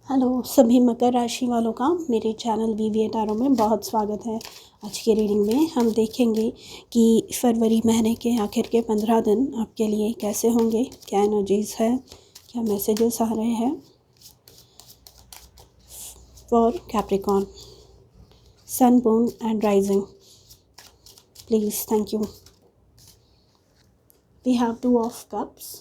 Hello सभी मकर राशि वालों का मेरे चैनल वीवीए टैरो में बहुत स्वागत है। आज की रीडिंग में हम देखेंगे कि फरवरी महीने के आखिर के 15 दिन आपके लिए कैसे होंगे, क्या एनर्जीज़ है, क्या मैसेजेस आ रहे हैं for Capricorn, sun, moon and rising. Please, thank you. We have 2 of cups,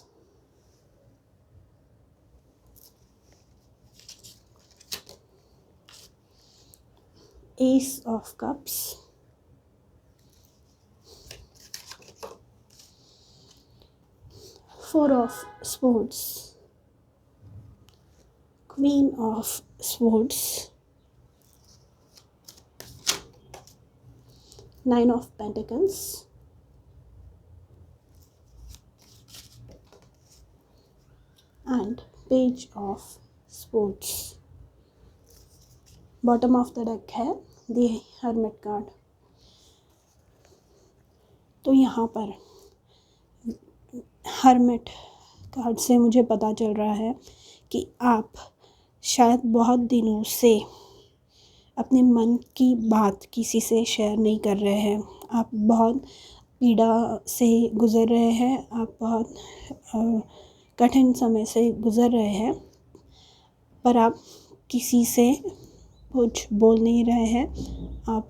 Ace of Cups, Four of Swords, Queen of Swords, Nine of Pentacles, and Page of Swords. Bottom of the deck है दी hermit card. तो यहाँ पर hermit card से मुझे पता चल रहा है कि आप शायद बहुत दिनों से अपने मन की बात किसी से शेयर नहीं कर रहे हैं। आप बहुत पीड़ा से गुज़र रहे हैं, आप बहुत कठिन समय से गुज़र रहे हैं, पर आप किसी से कुछ बोल नहीं रहे हैं। आप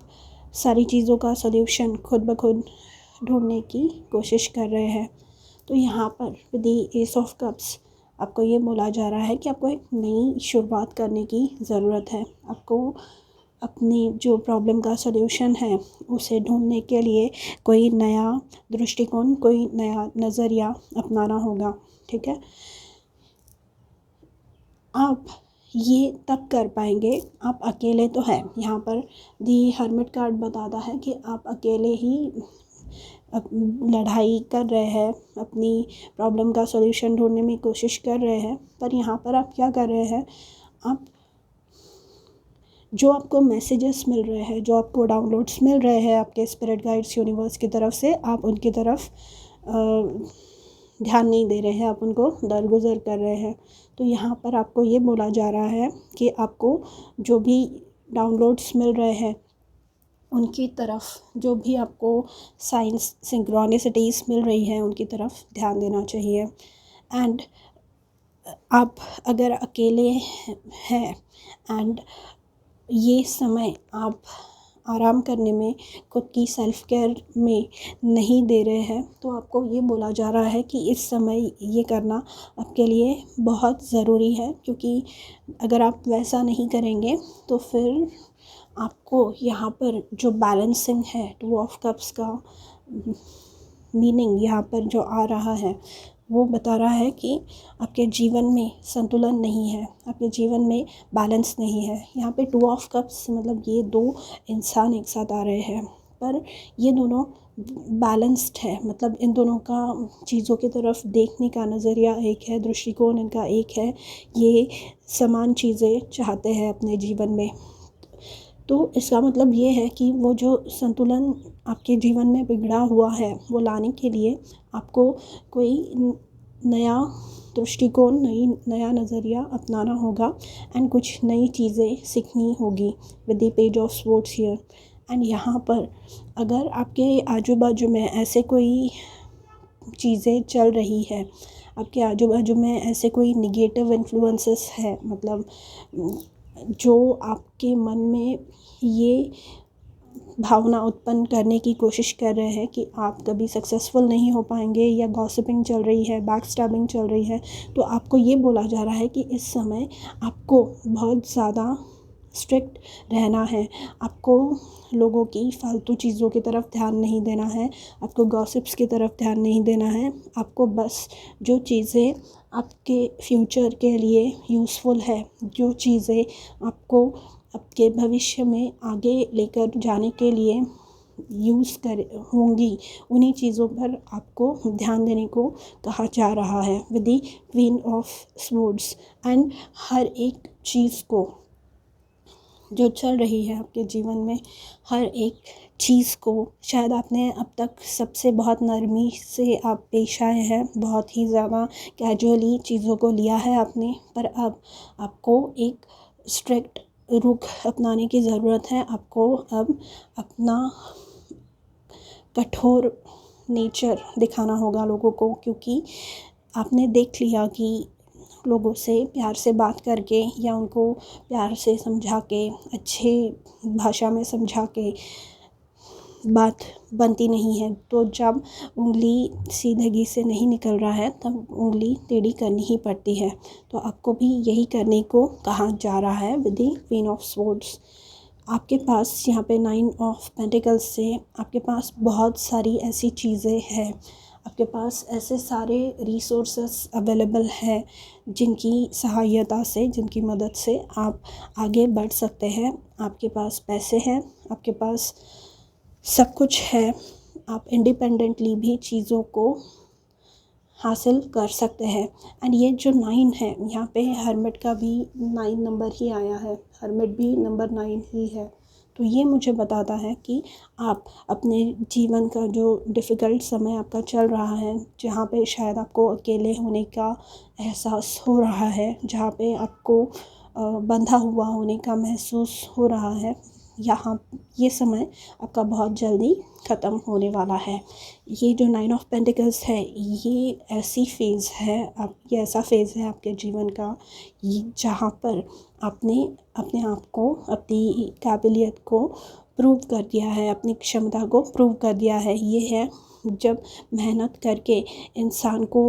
सारी चीज़ों का सॉल्यूशन खुद ब खुद ढूंढने की कोशिश कर रहे हैं। तो यहाँ पर with the S of cups आपको ये बोला जा रहा है कि आपको एक नई शुरुआत करने की ज़रूरत है। आपको अपनी जो प्रॉब्लम का सॉल्यूशन है उसे ढूंढने के लिए कोई नया दृष्टिकोण, कोई नया नज़रिया अपनाना होगा। ठीक है, आप ये तब कर पाएंगे, आप अकेले तो हैं। यहाँ पर दी हर्मिट कार्ड बताता है कि आप अकेले ही लड़ाई कर रहे हैं, अपनी प्रॉब्लम का सॉल्यूशन ढूंढने में कोशिश कर रहे हैं। पर यहाँ पर आप क्या कर रहे हैं, आप जो आपको मैसेजेस मिल रहे हैं, जो आपको डाउनलोड्स मिल रहे हैं आपके स्पिरिट गाइड्स यूनिवर्स की तरफ से, आप उनकी तरफ ध्यान नहीं दे रहे हैं, आप उनको दरगुजर कर रहे हैं। तो यहाँ पर आपको ये बोला जा रहा है कि आपको जो भी डाउनलोड्स मिल रहे हैं उनकी तरफ, जो भी आपको साइंस सिंक्रोनिसिटीज़ मिल रही हैं उनकी तरफ ध्यान देना चाहिए। एंड आप अगर अकेले हैं एंड ये समय आप आराम करने में, खुद की सेल्फ़ केयर में नहीं दे रहे हैं, तो आपको ये बोला जा रहा है कि इस समय ये करना आपके लिए बहुत ज़रूरी है। क्योंकि अगर आप वैसा नहीं करेंगे तो फिर आपको यहाँ पर जो बैलेंसिंग है, 2 ऑफ कप्स का मीनिंग यहाँ पर जो आ रहा है वो बता रहा है कि आपके जीवन में संतुलन नहीं है, आपके जीवन में बैलेंस नहीं है। यहाँ पे 2 ऑफ कप्स मतलब ये 2 इंसान एक साथ आ रहे हैं, पर ये दोनों बैलेंस्ड है। मतलब इन दोनों का चीज़ों की तरफ देखने का नज़रिया एक है, दृष्टिकोण इनका एक है। ये समान चीज़ें चाहते हैं अपने जीवन में। तो इसका मतलब ये है कि वो जो संतुलन आपके जीवन में बिगड़ा हुआ है वो लाने के लिए आपको कोई नया दृष्टिकोण, नया नज़रिया अपनाना होगा एंड कुछ नई चीज़ें सीखनी होगी with the page of swords here. And यहाँ पर अगर आपके आजू बाजू में ऐसे कोई चीज़ें चल रही है, आपके आजू बाजू में ऐसे कोई निगेटिव इन्फ्लुएंसेस है, मतलब जो आपके मन में ये भावना उत्पन्न करने की कोशिश कर रहे हैं कि आप कभी सक्सेसफुल नहीं हो पाएंगे, या गॉसिपिंग चल रही है, बैक स्टैबिंग चल रही है, तो आपको ये बोला जा रहा है कि इस समय आपको बहुत ज़्यादा स्ट्रिक्ट रहना है। आपको लोगों की फालतू चीज़ों की तरफ ध्यान नहीं देना है, आपको गॉसिप्स की तरफ ध्यान नहीं देना है। आपको बस जो चीज़ें आपके फ्यूचर के लिए यूज़फुल है, जो चीज़ें आपको आपके भविष्य में आगे लेकर जाने के लिए यूज़ कर होंगी, उन्हीं चीज़ों पर आपको ध्यान देने को कहा जा रहा है with the queen of swords. And हर एक चीज़ को जो चल रही है आपके जीवन में, हर एक चीज़ को शायद आपने अब तक सबसे बहुत नरमी से आप पेश आए हैं, बहुत ही ज़्यादा कैजुअली चीज़ों को लिया है आपने, पर अब आपको एक स्ट्रिक्ट रुख अपनाने की ज़रूरत है। आपको अब अपना कठोर नेचर दिखाना होगा लोगों को, क्योंकि आपने देख लिया कि लोगों से प्यार से बात करके या उनको प्यार से समझा के, अच्छे भाषा में समझा के बात बनती नहीं है। तो जब उंगली सीधे घी से नहीं निकल रहा है तब उंगली टेढ़ी करनी ही पड़ती है। तो आपको भी यही करने को कहा जा रहा है with the queen of swords. आपके पास यहाँ पे 9 ऑफ पेंटिकल्स से आपके पास बहुत सारी ऐसी चीज़ें हैं, आपके पास ऐसे सारे रिसोर्सेस अवेलेबल है जिनकी सहायता से, जिनकी मदद से आप आगे बढ़ सकते हैं। आपके पास पैसे हैं, आपके पास सब कुछ है, आप इंडिपेंडेंटली भी चीज़ों को हासिल कर सकते हैं। एंड ये जो 9 है, यहाँ पे हर्मिट का भी 9 नंबर ही आया है, हर्मिट भी नंबर 9 ही है। तो ये मुझे बताता है कि आप अपने जीवन का जो डिफ़िकल्ट समय आपका चल रहा है, जहाँ पे शायद आपको अकेले होने का एहसास हो रहा है, जहाँ पे आपको बंधा हुआ होने का महसूस हो रहा है, यहाँ ये समय आपका बहुत जल्दी ख़त्म होने वाला है। ये जो 9 ऑफ पेंटिकल्स है, ये ऐसी फ़ेज़ है, ये ऐसा फ़ेज़ है आपके जीवन का जहाँ पर आपने अपने आप को, अपनी काबिलियत को प्रूव कर दिया है, अपनी क्षमता को प्रूव कर दिया है। ये है जब मेहनत करके इंसान को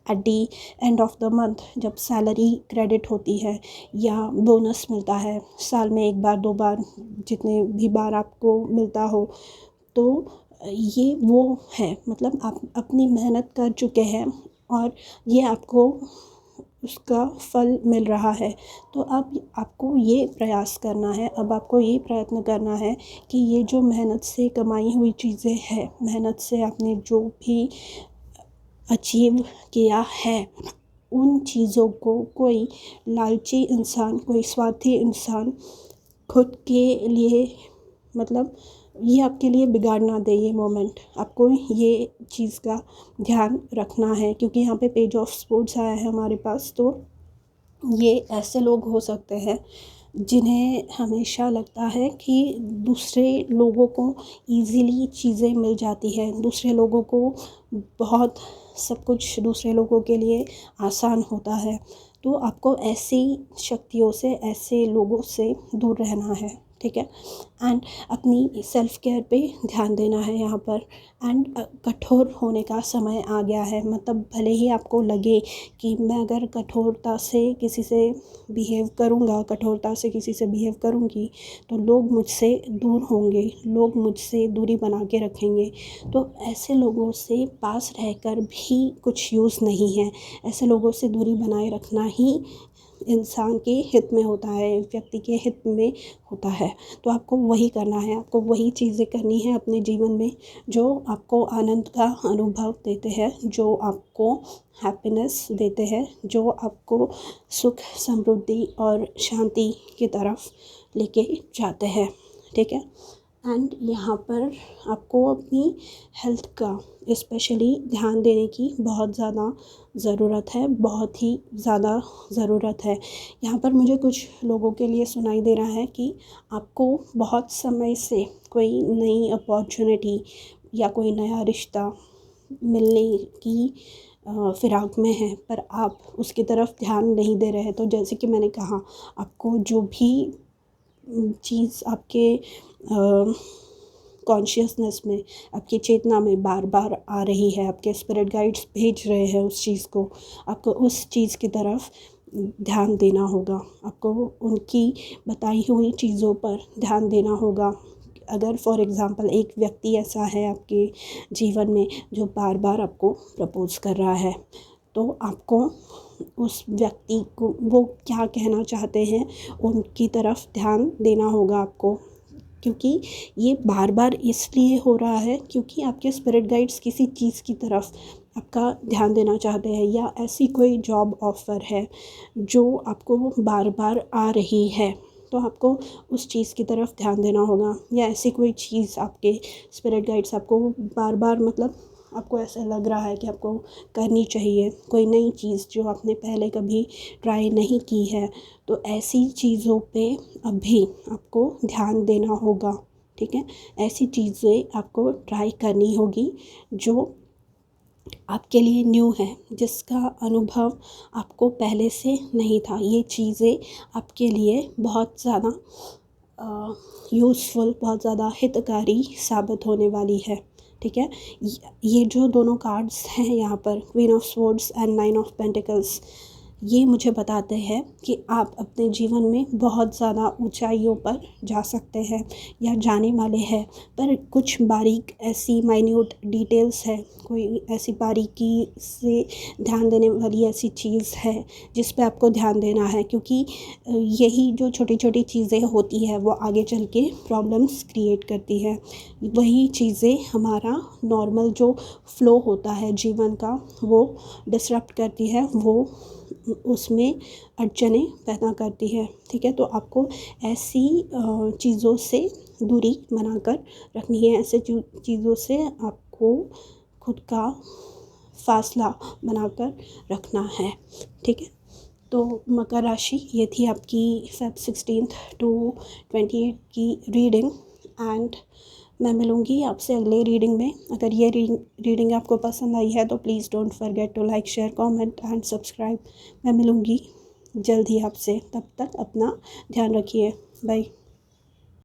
at the end of the month जब सैलरी क्रेडिट होती है या बोनस मिलता है, साल में 1 बार 2 बार, जितने भी बार आपको मिलता हो, तो ये वो है, मतलब आप अपनी मेहनत कर चुके हैं और ये आपको उसका फल मिल रहा है। तो अब आपको ये प्रयास करना है, अब आपको ये प्रयत्न करना है कि ये जो मेहनत से कमाई हुई चीज़ें हैं, मेहनत से आपने जो भी अचीव किया है, उन चीज़ों को कोई लालची इंसान, कोई स्वार्थी इंसान खुद के लिए, मतलब ये आपके लिए बिगाड़ ना दे ये मोमेंट। आपको ये चीज़ का ध्यान रखना है, क्योंकि यहाँ पे पेज ऑफ स्पोर्ट्स आया है हमारे पास। तो ये ऐसे लोग हो सकते हैं जिन्हें हमेशा लगता है कि दूसरे लोगों को ईज़िली चीज़ें मिल जाती है, दूसरे लोगों को बहुत सब कुछ दूसरे लोगों के लिए आसान होता है। तो आपको ऐसी शक्तियों से, ऐसे लोगों से दूर रहना है, ठीक है। एंड अपनी सेल्फ़ केयर पे ध्यान देना है यहाँ पर। एंड कठोर होने का समय आ गया है, मतलब भले ही आपको लगे कि मैं अगर कठोरता से किसी से बिहेव करूँगा, कठोरता से किसी से बिहेव करूँगी तो लोग मुझसे दूर होंगे, लोग मुझसे दूरी बना के रखेंगे। तो ऐसे लोगों से पास रहकर भी कुछ यूज़ नहीं है, ऐसे लोगों से दूरी बनाए रखना ही इंसान के हित में होता है, व्यक्ति के हित में होता है। तो आपको वही करना है, आपको वही चीज़ें करनी है अपने जीवन में जो आपको आनंद का अनुभव देते हैं, जो आपको हैप्पीनेस देते हैं, जो आपको सुख, समृद्धि और शांति की तरफ लेके जाते हैं, ठीक है। एंड यहाँ पर आपको अपनी हेल्थ का स्पेशली ध्यान देने की बहुत ज़्यादा ज़रूरत है, बहुत ही ज़्यादा ज़रूरत है। यहाँ पर मुझे कुछ लोगों के लिए सुनाई दे रहा है कि आपको बहुत समय से कोई नई अपॉर्चुनिटी या कोई नया रिश्ता मिलने की फ़िराक में है, पर आप उसकी तरफ ध्यान नहीं दे रहे हैं। तो जैसे कि मैंने कहा, आपको जो भी चीज़ आपके कॉन्शियसनेस में, आपकी चेतना में बार बार आ रही है, आपके स्पिरिट गाइड्स भेज रहे हैं उस चीज़ को, आपको उस चीज़ की तरफ ध्यान देना होगा, आपको उनकी बताई हुई चीज़ों पर ध्यान देना होगा। अगर फॉर एग्ज़ाम्पल एक व्यक्ति ऐसा है आपके जीवन में जो बार बार आपको प्रपोज़ कर रहा है, तो आपको उस व्यक्ति को वो क्या कहना चाहते हैं उनकी तरफ ध्यान देना होगा आपको, क्योंकि ये बार बार इसलिए हो रहा है क्योंकि आपके स्पिरिट गाइड्स किसी चीज़ की तरफ आपका ध्यान देना चाहते हैं, या ऐसी कोई जॉब ऑफ़र है जो आपको बार बार आ रही है, तो आपको उस चीज़ की तरफ ध्यान देना होगा, या ऐसी कोई चीज़ आपके स्पिरिट गाइड्स आपको बार बार मतलब आपको ऐसा लग रहा है कि आपको करनी चाहिए, कोई नई चीज़ जो आपने पहले कभी ट्राई नहीं की है, तो ऐसी चीज़ों पे अभी आपको ध्यान देना होगा। ठीक है, ऐसी चीज़ें आपको ट्राई करनी होगी जो आपके लिए न्यू है, जिसका अनुभव आपको पहले से नहीं था। ये चीज़ें आपके लिए बहुत ज़्यादा यूज़फुल, बहुत ज़्यादा हितकारी साबित होने वाली है। ठीक है, ये जो दोनों कार्ड्स हैं यहाँ पर, queen of swords and nine of pentacles, ये मुझे बताते हैं कि आप अपने जीवन में बहुत ज़्यादा ऊंचाइयों पर जा सकते हैं या जाने वाले हैं। पर कुछ बारीक ऐसी माइन्यूट डिटेल्स है, कोई ऐसी बारीकी से ध्यान देने वाली ऐसी चीज़ है जिस पे आपको ध्यान देना है, क्योंकि यही जो छोटी छोटी चीज़ें होती है वो आगे चल के प्रॉब्लम्स क्रिएट करती है। वही चीज़ें हमारा नॉर्मल जो फ्लो होता है जीवन का वो डिसरप्ट करती है, वो उसमें अड़चनें पैदा करती है। ठीक है, तो आपको ऐसी चीज़ों से दूरी बनाकर रखनी है, ऐसे चीज़ों से आपको खुद का फासला बनाकर रखना है। ठीक है, तो मकर राशि, ये थी आपकी Feb 16 to 28 की रीडिंग। एंड मैं मिलूँगी आपसे अगले रीडिंग में। अगर ये रीडिंग आपको पसंद आई है तो please don't forget to like, share, comment and subscribe. मैं मिलूँगी जल्द ही आपसे, तब तक अपना ध्यान रखिए। बाय।